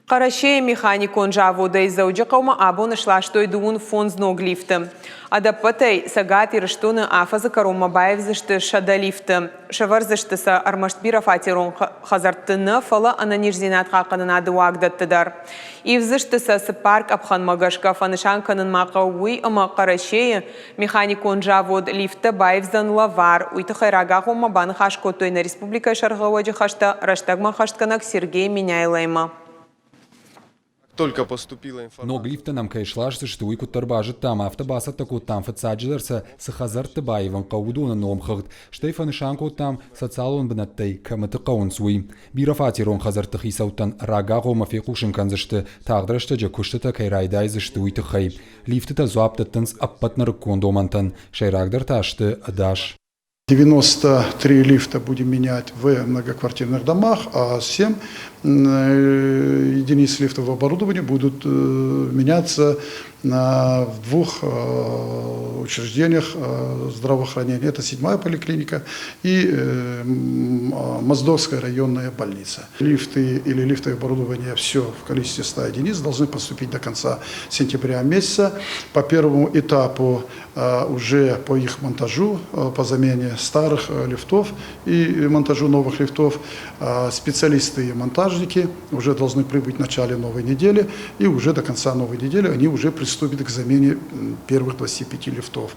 Қарашей механикон жавода изауджи қаума абон шлаштой дуун фонз ног лифты. Адаппатай сагат ирыштуны афазы карома баевзышты шада лифты. Шаварзышты са армаштбира фатирон хазартыны фала ананирзинат қақынына дуагдаттыдар. Ивзышты са парк абхан магашка фанышан канын мақауи ама Қарашей механикон жавод лифты баевзан лавар. Уйты хайрага қома баны хашкотой на республика Шарғауаджи хашта раштагма хаштканак Сергей Меняйлайма. Только поступила информация. Но глифта нам кайшлашты, что уйку торбажит там автобаса таку там фацаджлерса сахазар табаеван каудуна номхагд, штейфан шанко там социалон бнаттай камата каунсуи. Бирафатирон хазар тахисаутан рага гома фекушин канзашты тагдрашта джакуштата кайрайдайзы что уйты хай. Лифта зуаптатанс аппатнар кондомантан, шайрагдар ташты адаш. 93 лифта будем менять в многоквартирных домах, а 7 единиц лифтового оборудования будут меняться в двух учреждениях здравоохранения. Это 7-я поликлиника и Моздокская районная больница. Лифты или лифтовое оборудование все в количестве 100 единиц должны поступить до конца сентября месяца. По первому этапу уже по их монтажу, по замене старых лифтов и монтажу новых лифтов, специалисты и монтажники уже должны прибыть в начале новой недели, и уже до конца новой недели они уже приступят к замене первых 25 лифтов.